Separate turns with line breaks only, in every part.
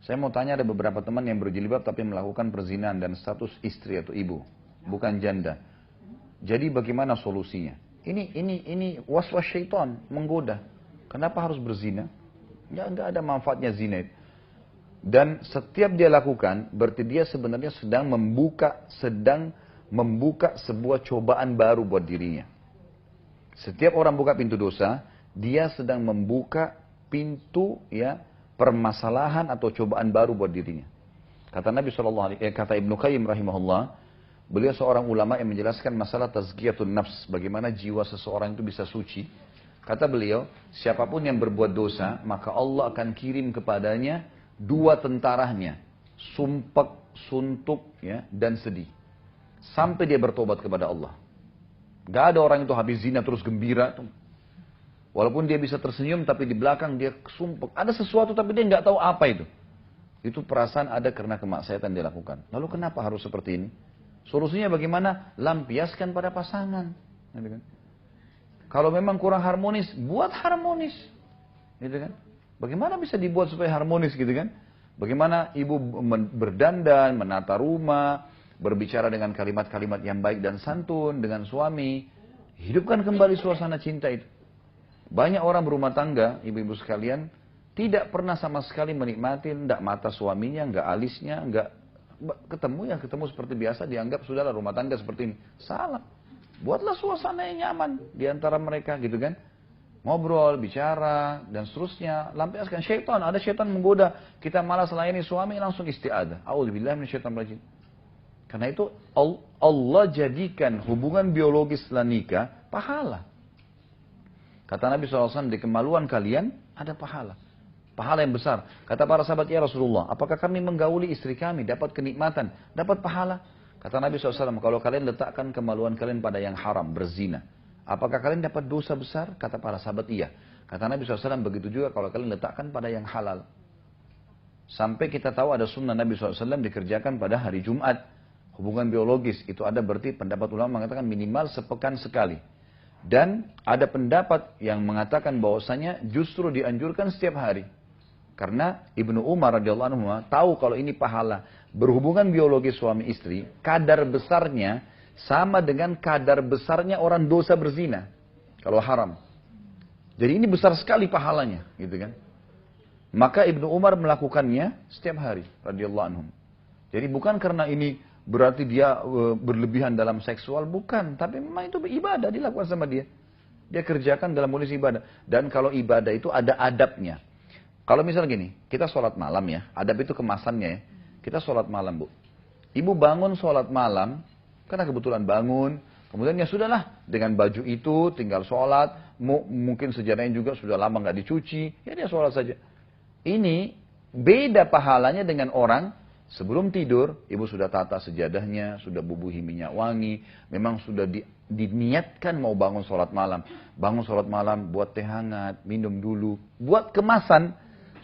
Saya mau tanya, ada beberapa teman yang berjilbab tapi melakukan perzinahan dan status istri atau ibu, bukan janda. Jadi bagaimana solusinya? Ini was-was syaitan menggoda. Kenapa harus berzina? Nggak ada manfaatnya zina itu. Dan setiap dia lakukan, berarti dia sebenarnya sedang membuka sebuah cobaan baru buat dirinya. Setiap orang buka pintu dosa, dia sedang membuka pintu ya permasalahan atau cobaan baru buat dirinya. Kata Nabi kata Ibnu Qayyim rahimahullah, beliau seorang ulama yang menjelaskan masalah tazkiyatun nafs, bagaimana jiwa seseorang itu bisa suci. Kata beliau, siapapun yang berbuat dosa, maka Allah akan kirim kepadanya dua tentaranya, sumpek, suntuk, ya, dan sedih. Sampai dia bertobat kepada Allah. Gak ada orang itu habis zina terus gembira. Walaupun dia bisa tersenyum, tapi di belakang dia sumpek. Ada sesuatu tapi dia nggak tahu apa itu. Itu perasaan ada karena kemaksiatan dia lakukan. Lalu kenapa harus seperti ini? Solusinya bagaimana? Lampiaskan pada pasangan. Kalau memang kurang harmonis, buat harmonis. Gitu kan? Bagaimana bisa dibuat supaya harmonis gitu kan? Bagaimana ibu berdandan, menata rumah, berbicara dengan kalimat-kalimat yang baik dan santun dengan suami. Hidupkan kembali suasana cinta itu. Banyak orang berumah tangga, ibu-ibu sekalian, tidak pernah sama sekali menikmati, tidak mata suaminya, nggak alisnya, nggak ketemu seperti biasa, dianggap sudahlah rumah tangga seperti ini. Salah. Buatlah suasana yang nyaman di antara mereka gitu kan. Ngobrol, bicara, dan seterusnya. Lampiaskan syaitan, ada syaitan menggoda. Kita malas layani suami, langsung isti'adah. A'udzubillahi minasyaitonir rajim. Karena itu Allah jadikan hubungan biologis setelah nikah pahala. Kata Nabi SAW, di kemaluan kalian ada pahala. Pahala yang besar. Kata para sahabat, ya Rasulullah, apakah kami menggauli istri kami, dapat kenikmatan, dapat pahala? Kata Nabi SAW, kalau kalian letakkan kemaluan kalian pada yang haram, berzina, apakah kalian dapat dosa besar? Kata para sahabat, iya. Kata Nabi SAW, begitu juga kalau kalian letakkan pada yang halal. Sampai kita tahu ada sunnah Nabi SAW dikerjakan pada hari Jumat. Hubungan biologis, itu ada berarti pendapat ulama mengatakan minimal sepekan sekali. Dan ada pendapat yang mengatakan bahwasanya justru dianjurkan setiap hari. Karena Ibnu Umar radhiyallahu anhu tahu kalau ini pahala. Berhubungan biologis suami istri, kadar besarnya sama dengan kadar besarnya orang dosa berzina. Kalau haram. Jadi ini besar sekali pahalanya, gitu kan. Maka Ibnu Umar melakukannya setiap hari radhiyallahu anhu. Jadi bukan karena ini berarti dia berlebihan dalam seksual, bukan. Tapi memang itu ibadah dilakukan sama dia. Dia kerjakan dalam kondisi ibadah. Dan kalau ibadah itu ada adabnya. Kalau misalnya gini, kita sholat malam ya, adab itu kemasannya ya. Kita sholat malam, Bu. Ibu bangun sholat malam, karena kebetulan bangun, kemudian ya sudahlah, dengan baju itu tinggal sholat, mungkin sejadahnya juga sudah lama nggak dicuci, ya dia sholat saja. Ini beda pahalanya dengan orang sebelum tidur, ibu sudah tata sejadahnya, sudah bubuhi minyak wangi, memang sudah diniatkan mau bangun sholat malam. Bangun sholat malam, buat teh hangat, minum dulu, buat kemasan,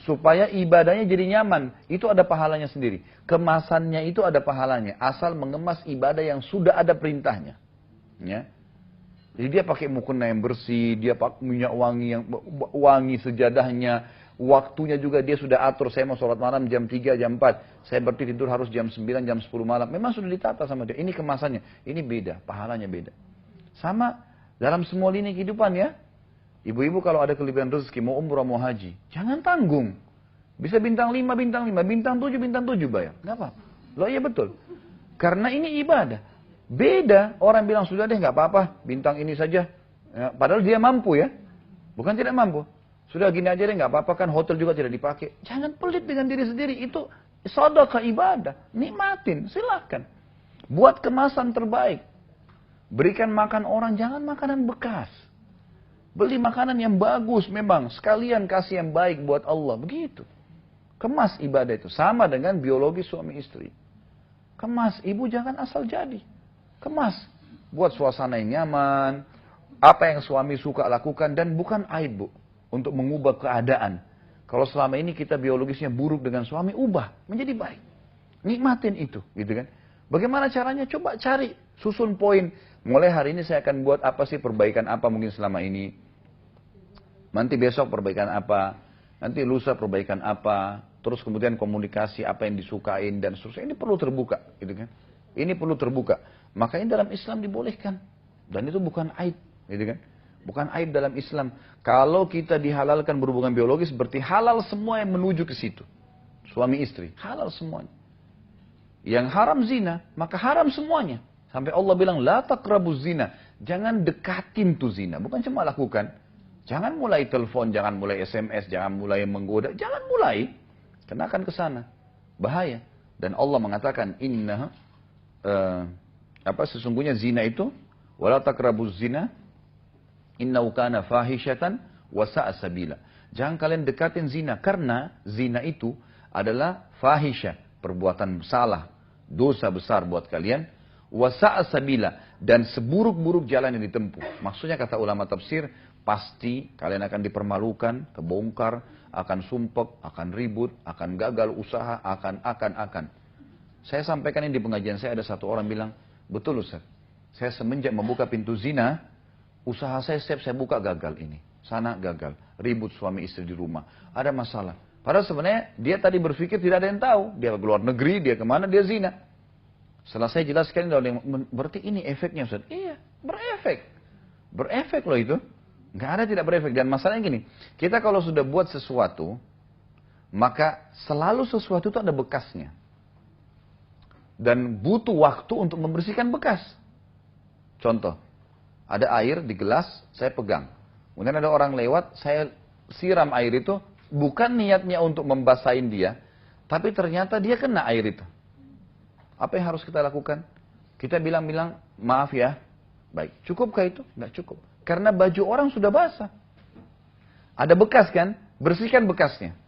supaya ibadahnya jadi nyaman. Itu ada pahalanya sendiri. Kemasannya itu ada pahalanya, asal mengemas ibadah yang sudah ada perintahnya. Ya. Jadi dia pakai mukena yang bersih, dia pakai minyak wangi yang wangi sejadahnya, waktunya juga dia sudah atur, saya mau sholat malam jam 3, jam 4, saya berarti tidur harus jam 9, jam 10 malam. Memang sudah ditata sama dia. Ini kemasannya, ini beda, pahalanya beda. Sama dalam semua lini kehidupan ya. Ibu-ibu kalau ada kelebihan rezeki, mau umrah, mau haji, jangan tanggung. Bisa bintang 5, bintang 5, bintang 7, bintang 7 bayar. Gak apa. Loh iya betul. Karena ini ibadah. Beda, orang bilang sudah deh gak apa-apa, bintang ini saja. Ya, padahal dia mampu ya. Bukan tidak mampu. Sudah gini aja deh, nggak apa-apa kan, hotel juga tidak dipakai. Jangan pelit dengan diri sendiri, itu sedekah ibadah. Nikmatin, silahkan. Buat kemasan terbaik. Berikan makan orang, jangan makanan bekas. Beli makanan yang bagus memang, sekalian kasih yang baik buat Allah, begitu. Kemas ibadah itu, sama dengan biologi suami istri. Kemas, ibu jangan asal jadi. Kemas, buat suasana yang nyaman, apa yang suami suka lakukan, dan bukan aib, Bu. Untuk mengubah keadaan. Kalau selama ini kita biologisnya buruk dengan suami, ubah menjadi baik. Nikmatin itu, gitu kan. Bagaimana caranya? Coba cari, susun poin. Mulai hari ini saya akan buat apa sih, perbaikan apa mungkin selama ini. Nanti besok perbaikan apa. nanti lusa perbaikan apa, terus kemudian komunikasi apa yang disukain dan seterusnya. Ini perlu terbuka, gitu kan? Ini perlu terbuka. Makanya dalam Islam dibolehkan dan itu bukan aib, gitu kan? Bukan aib dalam Islam. Kalau kita dihalalkan berhubungan biologis, berarti halal semua yang menuju ke situ. Suami istri, halal semuanya. Yang haram zina, maka haram semuanya. Sampai Allah bilang, la taqrabuz zina. Jangan dekatin tuh zina. Bukan cuma lakukan. Jangan mulai telepon, jangan mulai SMS, jangan mulai menggoda. Jangan mulai. Karena akan ke sana. Bahaya. Dan Allah mengatakan, sesungguhnya zina itu, wala taqrabuz zina, innahu kana fahishatan wa sa'a sabila. Jangan kalian dekatin zina. Karena zina itu adalah fahisha. Perbuatan salah. Dosa besar buat kalian. Wasa'a sabila, dan seburuk-buruk jalan yang ditempuh. Maksudnya kata ulama tafsir, pasti kalian akan dipermalukan, kebongkar, akan sumpek, akan ribut, akan gagal usaha, akan. Saya sampaikan ini di pengajian saya, ada satu orang bilang, betul Ustaz, saya semenjak membuka pintu zina, usaha saya setiap saya buka gagal ini. Sana gagal, ribut suami istri di rumah, ada masalah. Padahal sebenarnya dia tadi berpikir tidak ada yang tahu, dia keluar negeri, dia kemana, dia zina. Setelah saya jelaskan, berarti ini efeknya Ustaz. Iya, berefek. Berefek loh itu. Nggak ada tidak berefek. Dan masalahnya gini, kita kalau sudah buat sesuatu, maka selalu sesuatu itu ada bekasnya. Dan butuh waktu untuk membersihkan bekas. Contoh, ada air di gelas, saya pegang. Kemudian ada orang lewat, saya siram air itu, bukan niatnya untuk membasahin dia, tapi ternyata dia kena air itu. Apa yang harus kita lakukan? Kita bilang, maaf ya. Baik, cukupkah itu? Nggak cukup. Karena baju orang sudah basah. Ada bekas kan? Bersihkan bekasnya.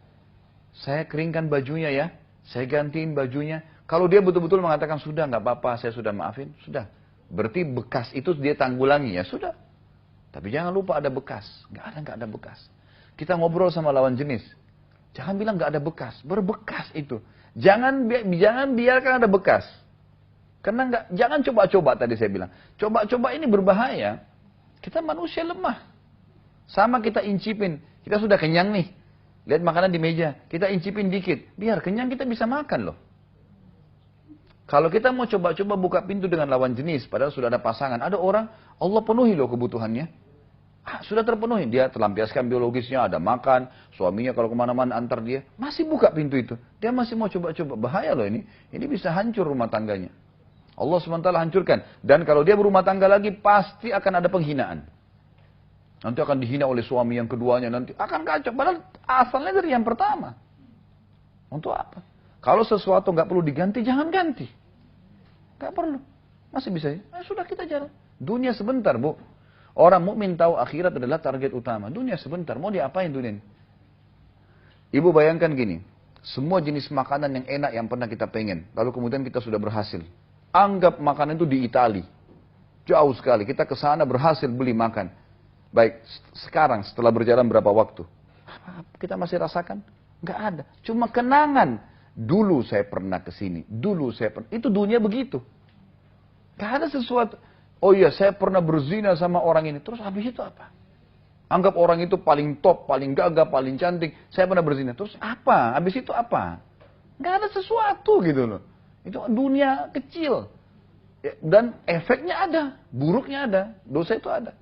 Saya keringkan bajunya ya. Saya gantiin bajunya. Kalau dia betul-betul mengatakan, sudah nggak apa-apa, saya sudah maafin. Sudah. Berarti bekas itu dia tanggulangi ya. Sudah. Tapi jangan lupa ada bekas. Nggak ada bekas. Kita ngobrol sama lawan jenis. Jangan bilang nggak ada bekas. Berbekas itu. Jangan biarkan ada bekas. Karena jangan coba-coba tadi saya bilang. Coba-coba ini berbahaya. Kita manusia lemah. Sama kita incipin. Kita sudah kenyang nih. Lihat makanan di meja. Kita incipin dikit. Biar kenyang kita bisa makan loh. Kalau kita mau coba-coba buka pintu dengan lawan jenis. Padahal sudah ada pasangan. Ada orang, Allah penuhi loh kebutuhannya. Sudah terpenuhi, dia terlampiaskan biologisnya, ada makan, suaminya kalau kemana-mana antar dia, masih buka pintu itu. Dia masih mau coba-coba, bahaya loh ini bisa hancur rumah tangganya. Allah SWT hancurkan. Dan kalau dia berumah tangga lagi, pasti akan ada penghinaan. Nanti akan dihina oleh suami yang keduanya, nanti akan kacau. Padahal asalnya dari yang pertama. Untuk apa? Kalau sesuatu nggak perlu diganti, jangan ganti. Nggak perlu. Masih bisa ya? Sudah kita jalan. Dunia sebentar, Bu. Orang mukmin tahu akhirat adalah target utama. Dunia sebentar, mau diapain dunia ini? Ibu bayangkan gini, semua jenis makanan yang enak yang pernah kita pengen, lalu kemudian kita sudah berhasil. Anggap makanan itu di Itali. Jauh sekali, kita ke sana berhasil beli makan. Baik, sekarang setelah berjalan berapa waktu? Kita masih rasakan? Nggak ada. Cuma kenangan. Dulu saya pernah ke sini, dulu saya pernah. Itu dunia begitu. Nggak ada sesuatu. Oh iya, saya pernah berzina sama orang ini. Terus habis itu apa? Anggap orang itu paling top, paling gagah, paling cantik. Saya pernah berzina. Terus apa? Habis itu apa? Nggak ada sesuatu gitu loh. Itu dunia kecil. Dan efeknya ada. Buruknya ada. Dosa itu ada.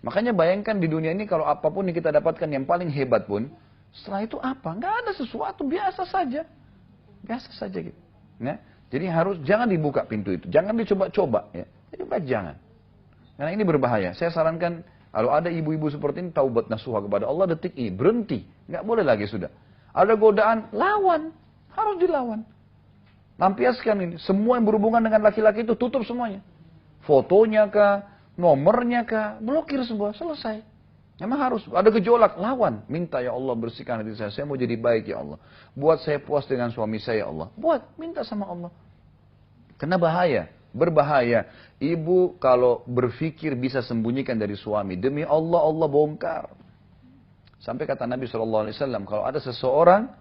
Makanya bayangkan di dunia ini kalau apapun yang kita dapatkan yang paling hebat pun. Setelah itu apa? Nggak ada sesuatu. Biasa saja. Biasa saja gitu. Ya? Jadi jangan dibuka pintu itu. Jangan dicoba-coba. Ya. Jadi jangan. Karena ini berbahaya. Saya sarankan kalau ada ibu-ibu seperti ini taubat nasuha kepada Allah detik ini. Berhenti. Nggak boleh lagi sudah. Ada godaan, lawan. Harus dilawan. Lampiaskan ini. Semua yang berhubungan dengan laki-laki itu tutup semuanya. Fotonya kah, nomornya kah, blokir semua. Selesai. Memang harus. Ada gejolak, lawan. Minta ya Allah bersihkan hati saya. Saya mau jadi baik ya Allah. Buat saya puas dengan suami saya ya Allah. Buat. Minta sama Allah. Karena bahaya. Berbahaya. Ibu kalau berpikir bisa sembunyikan dari suami. Demi Allah, Allah bongkar. Sampai kata Nabi SAW, kalau ada seseorang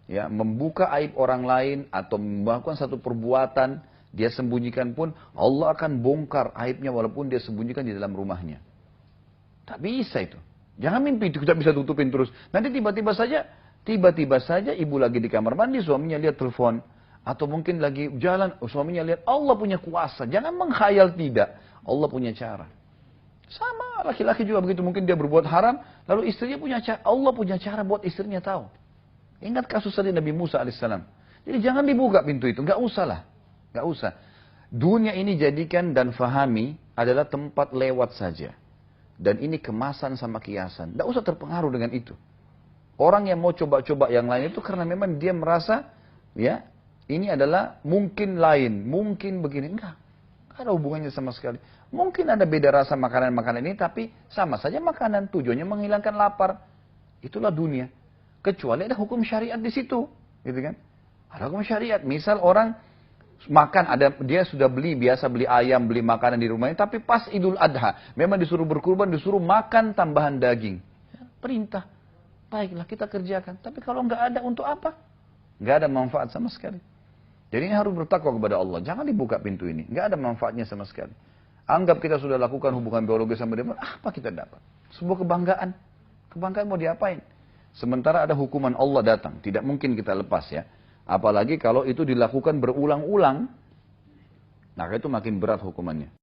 ya membuka aib orang lain atau melakukan satu perbuatan, dia sembunyikan pun, Allah akan bongkar aibnya walaupun dia sembunyikan di dalam rumahnya. Tak bisa itu. Jangan mimpi kita bisa tutupin terus. Nanti tiba-tiba saja ibu lagi di kamar mandi, suaminya lihat telepon. Atau mungkin lagi jalan, suaminya lihat Allah punya kuasa. Jangan menghayal tidak. Allah punya cara. Sama laki-laki juga begitu. Mungkin dia berbuat haram, lalu istrinya punya cara. Allah punya cara buat istrinya tahu. Ingat kasus tadi Nabi Musa alaihissalam. Jadi jangan dibuka pintu itu. Nggak usah lah. Nggak usah. Dunia ini jadikan dan fahami adalah tempat lewat saja. Dan ini kemasan sama kiasan. Nggak usah terpengaruh dengan itu. Orang yang mau coba-coba yang lain itu karena memang dia merasa, ya, ini adalah mungkin lain, mungkin begini. Enggak ada hubungannya sama sekali. Mungkin ada beda rasa makanan-makanan ini, tapi sama saja makanan. Tujuannya menghilangkan lapar. Itulah dunia. Kecuali ada hukum syariat di situ, gitu kan? Ada hukum syariat. Misal orang makan, dia sudah biasa beli ayam, beli makanan di rumahnya, tapi pas Idul Adha, memang disuruh berkurban, disuruh makan tambahan daging. Ya, perintah. Baiklah kita kerjakan. Tapi kalau nggak ada, untuk apa? Nggak ada manfaat sama sekali. Jadi ini harus bertakwa kepada Allah. Jangan dibuka pintu ini. Nggak ada manfaatnya sama sekali. Anggap kita sudah lakukan hubungan biologi sama dia, apa kita dapat? Sebuah kebanggaan. Kebanggaan mau diapain? Sementara ada hukuman Allah datang. Tidak mungkin kita lepas ya. Apalagi kalau itu dilakukan berulang-ulang, maka itu makin berat hukumannya.